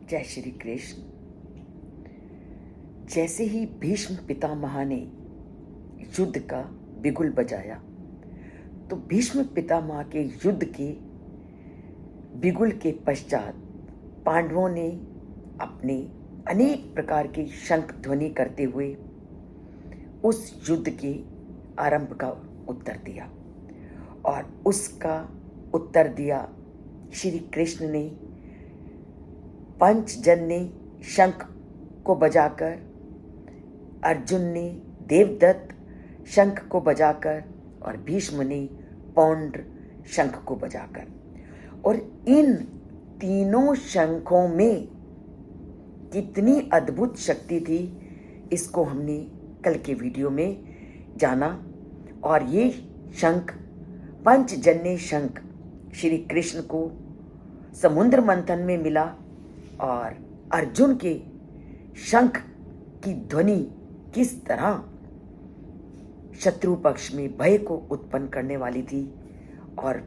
जय श्री कृष्ण। जैसे ही भीष्म पितामह ने युद्ध का बिगुल बजाया तो भीष्म पितामह के युद्ध के बिगुल के पश्चात पांडवों ने अपने अनेक प्रकार के शंख ध्वनि करते हुए उस युद्ध के आरंभ का उत्तर दिया और उसका उत्तर दिया श्री कृष्ण ने। पंचजन ने शंख को बजाकर, अर्जुन ने देवदत्त शंख को बजाकर और भीष्म ने पौंड्र शंख को बजाकर, और इन तीनों शंखों में कितनी अद्भुत शक्ति थी इसको हमने कल के वीडियो में जाना। और ये शंख, पंचजन्य शंख, श्री कृष्ण को समुद्र मंथन में मिला और अर्जुन के शंख की ध्वनि किस तरह शत्रु पक्ष में भय को उत्पन्न करने वाली थी और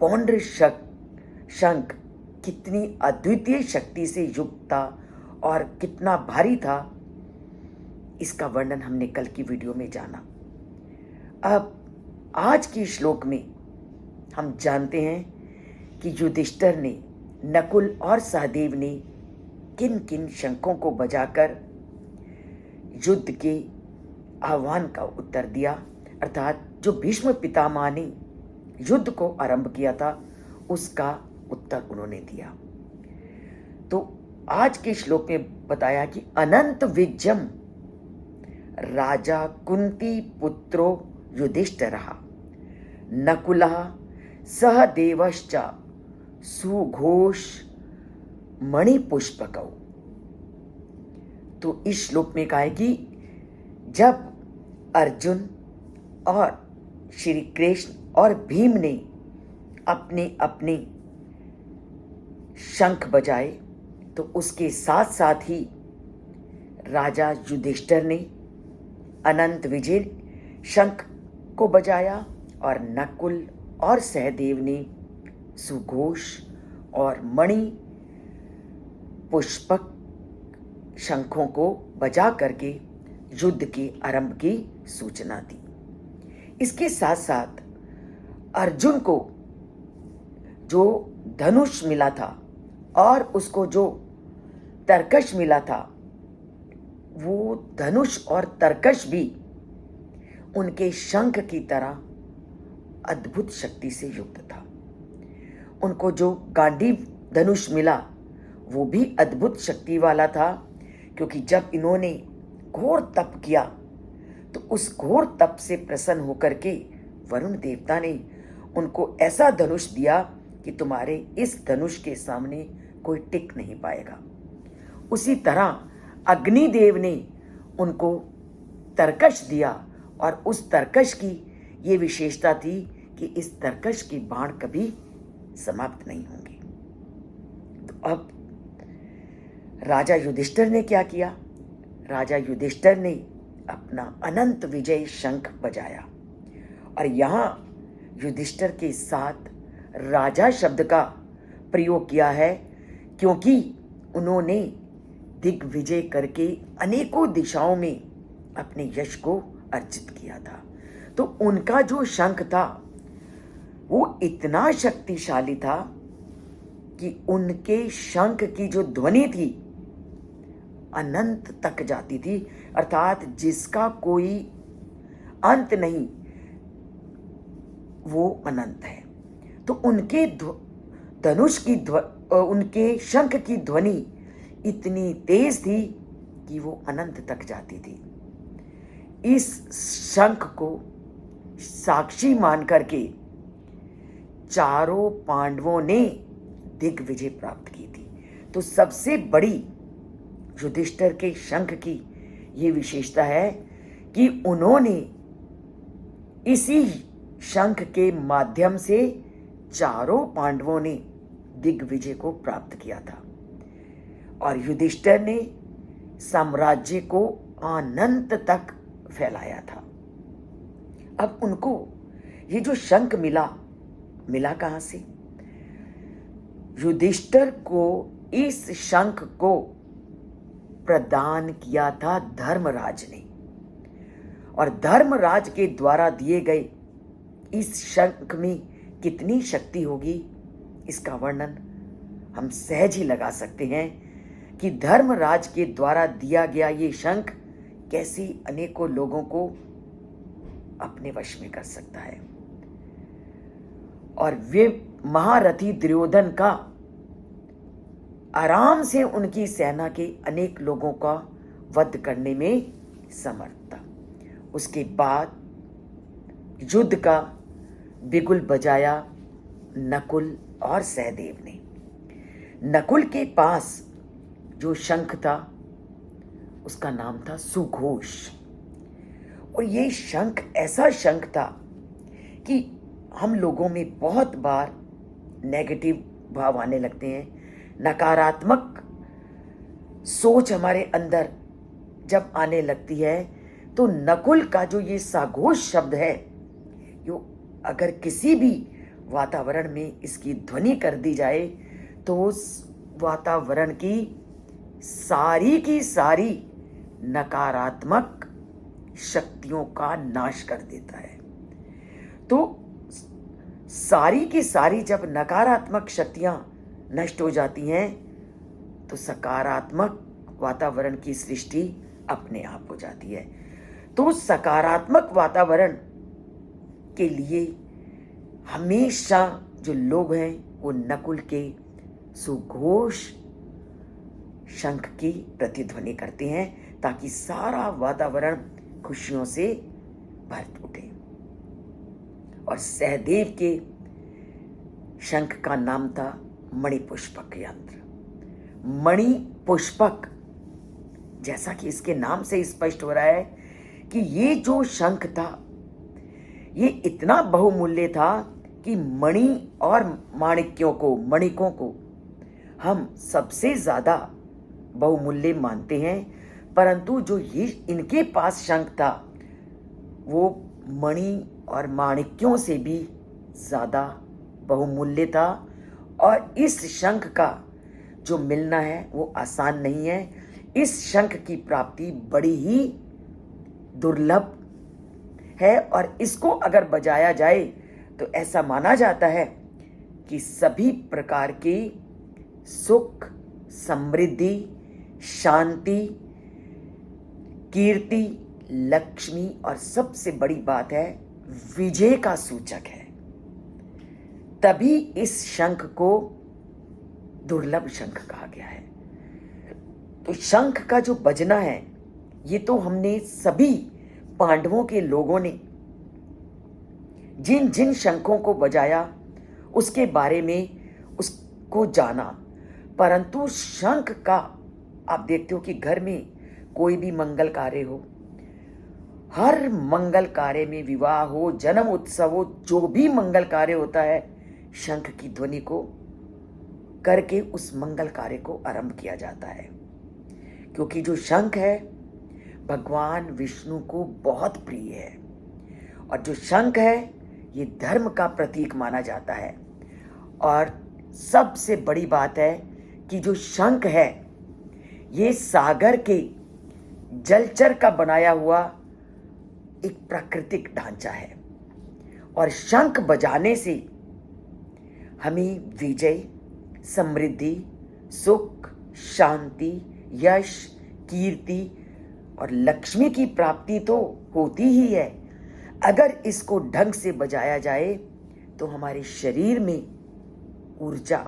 पौंड्र शंख कितनी अद्वितीय शक्ति से युक्त था और कितना भारी था, इसका वर्णन हमने कल की वीडियो में जाना। अब आज के श्लोक में हम जानते हैं कि युधिष्ठिर ने, नकुल और सहदेव ने किन किन शंखों को बजाकर युद्ध के आह्वान का उत्तर दिया, अर्थात जो भीष्म पितामह ने युद्ध को आरंभ किया था उसका उत्तर उन्होंने दिया। तो आज के श्लोक में बताया कि अनंत विजयम राजा कुंती पुत्रो युधिष्ठिरः नकुलः सहदेवश्च सुघोष मणिपुष्पकौ। तो इस श्लोक में कहा है कि जब अर्जुन और श्री कृष्ण और भीम ने अपने अपने शंख बजाए तो उसके साथ साथ ही राजा युधिष्ठिर ने अनंत विजय शंख को बजाया और नकुल और सहदेव ने सुघोष और मणि पुष्पक शंखों को बजा करके युद्ध के आरंभ की सूचना दी। इसके साथ साथ अर्जुन को जो धनुष मिला था और उसको जो तरकश मिला था, वो धनुष और तरकश भी उनके शंख की तरह अद्भुत शक्ति से युक्त था। उनको जो गांडीव धनुष मिला वो भी अद्भुत शक्ति वाला था, क्योंकि जब इन्होंने घोर तप किया तो उस घोर तप से प्रसन्न होकर के वरुण देवता ने उनको ऐसा धनुष दिया कि तुम्हारे इस धनुष के सामने कोई टिक नहीं पाएगा। उसी तरह अग्निदेव ने उनको तरकश दिया और उस तरकश की ये विशेषता थी कि इस तरकश के बाण कभी समाप्त नहीं होंगे। तो अब राजा युधिष्ठिर ने क्या किया? राजा युधिष्ठिर ने अपना अनंत विजय शंख बजाया और यहां युधिष्ठिर के साथ राजा शब्द का प्रयोग किया है, क्योंकि उन्होंने दिग्विजय करके अनेकों दिशाओं में अपने यश को अर्जित किया था। तो उनका जो शंख था वो इतना शक्तिशाली था कि उनके शंख की जो ध्वनि थी अनंत तक जाती थी, अर्थात जिसका कोई अंत नहीं, वो अनंत है। तो उनके धनुष की उनके शंख की ध्वनि इतनी तेज थी कि वो अनंत तक जाती थी। इस शंख को साक्षी मान करके चारों पांडवों ने दिग्विजय प्राप्त की थी। तो सबसे बड़ी युधिष्ठिर के शंख की ये विशेषता है कि उन्होंने इसी शंख के माध्यम से चारों पांडवों ने दिग्विजय को प्राप्त किया था और युधिष्ठिर ने साम्राज्य को अनंत तक फैलाया था। अब उनको ये जो शंख मिला कहां से? युधिष्ठिर को इस शंख को प्रदान किया था धर्मराज ने, और धर्मराज के द्वारा दिए गए इस शंख में कितनी शक्ति होगी, इसका वर्णन हम सहज ही लगा सकते हैं कि धर्मराज के द्वारा दिया गया ये शंख कैसे अनेकों लोगों को अपने वश में कर सकता है। और वे महारथी दुर्योधन का आराम से उनकी सेना के अनेक लोगों का वध करने में समर्थ था। उसके बाद युद्ध का बिगुल बजाया नकुल और सहदेव ने। नकुल के पास जो शंख था उसका नाम था सुघोष, और ये शंख ऐसा शंख था कि हम लोगों में बहुत बार नेगेटिव भाव आने लगते हैं, नकारात्मक सोच हमारे अंदर जब आने लगती है, तो नकुल का जो ये साघोष शब्द है, यो अगर किसी भी वातावरण में इसकी ध्वनि कर दी जाए तो उस वातावरण की सारी नकारात्मक शक्तियों का नाश कर देता है। तो सारी की सारी जब नकारात्मक शक्तियां नष्ट हो जाती हैं तो सकारात्मक वातावरण की सृष्टि अपने आप हो जाती है। तो सकारात्मक वातावरण के लिए हमेशा जो लोग हैं वो नकुल के सुघोष शंख की प्रतिध्वनि करते हैं, ताकि सारा वातावरण खुशियों से भर उठे। और सहदेव के शंख का नाम था मणिपुष्पक यंत्र। मणिपुष्पक, जैसा कि इसके नाम से स्पष्ट हो रहा है कि ये जो शंख था ये इतना बहुमूल्य था कि मणि और मणिकों को हम सबसे ज्यादा बहुमूल्य मानते हैं, परंतु जो ये इनके पास शंख था वो मणि और माणिक्यों से भी ज्यादा बहुमूल्य था। और इस शंख का जो मिलना है वो आसान नहीं है। इस शंख की प्राप्ति बड़ी ही दुर्लभ है, और इसको अगर बजाया जाए तो ऐसा माना जाता है कि सभी प्रकार की सुख, समृद्धि, शांति, कीर्ति, लक्ष्मी और सबसे बड़ी बात है विजय का सूचक है। तभी इस शंख को दुर्लभ शंख कहा गया है। तो शंख का जो बजना है ये तो हमने सभी पांडवों के लोगों ने जिन जिन शंखों को बजाया उसके बारे में उसको जाना, परंतु शंख का आप देखते हो कि घर में कोई भी मंगल कार्य हो, हर मंगल कार्य में, विवाह हो, जन्म उत्सव हो, जो भी मंगल कार्य होता है, शंख की ध्वनि को करके उस मंगल कार्य को आरंभ किया जाता है। क्योंकि जो शंख है भगवान विष्णु को बहुत प्रिय है, और जो शंख है ये धर्म का प्रतीक माना जाता है। और सबसे बड़ी बात है कि जो शंख है ये सागर के जलचर का बनाया हुआ एक प्राकृतिक ढांचा है, और शंख बजाने से हमें विजय, समृद्धि, सुख, शांति, यश, कीर्ति और लक्ष्मी की प्राप्ति तो होती ही है। अगर इसको ढंग से बजाया जाए तो हमारे शरीर में ऊर्जा,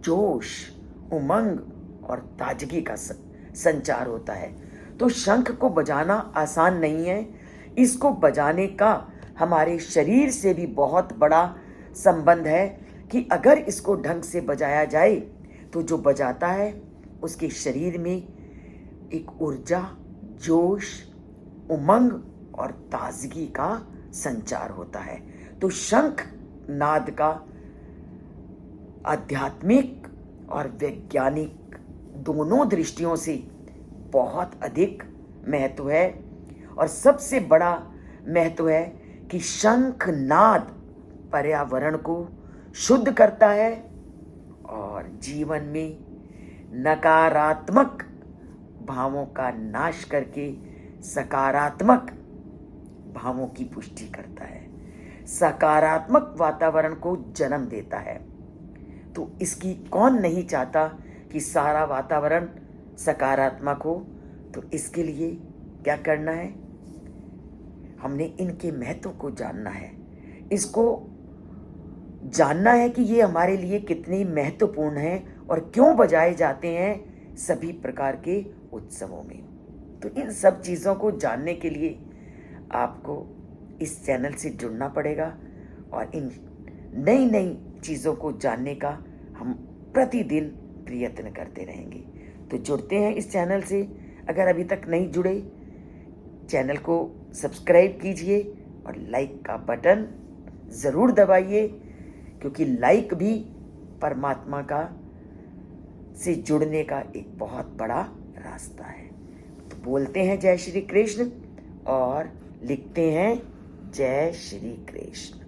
जोश, उमंग और ताजगी का संचार होता है। तो शंख को बजाना आसान नहीं है। इसको बजाने का हमारे शरीर से भी बहुत बड़ा संबंध है कि अगर इसको ढंग से बजाया जाए तो जो बजाता है उसके शरीर में एक ऊर्जा, जोश, उमंग और ताजगी का संचार होता है। तो शंख नाद का आध्यात्मिक और वैज्ञानिक दोनों दृष्टियों से बहुत अधिक महत्व है। और सबसे बड़ा महत्व है कि शंख नाद पर्यावरण को शुद्ध करता है और जीवन में नकारात्मक भावों का नाश करके सकारात्मक भावों की पुष्टि करता है, सकारात्मक वातावरण को जन्म देता है। तो इसकी कौन नहीं चाहता कि सारा वातावरण सकारात्मक हो। तो इसके लिए क्या करना है, हमने इनके महत्व को जानना है, इसको जानना है कि ये हमारे लिए कितनी महत्वपूर्ण है और क्यों बजाए जाते हैं सभी प्रकार के उत्सवों में। तो इन सब चीज़ों को जानने के लिए आपको इस चैनल से जुड़ना पड़ेगा और इन नई नई चीज़ों को जानने का हम प्रतिदिन प्रयत्न करते रहेंगे। तो जुड़ते हैं इस चैनल से। अगर अभी तक नहीं जुड़े, चैनल को सब्सक्राइब कीजिए और लाइक का बटन ज़रूर दबाइए, क्योंकि लाइक भी परमात्मा का से जुड़ने का एक बहुत बड़ा रास्ता है। तो बोलते हैं जय श्री कृष्ण और लिखते हैं जय श्री कृष्ण।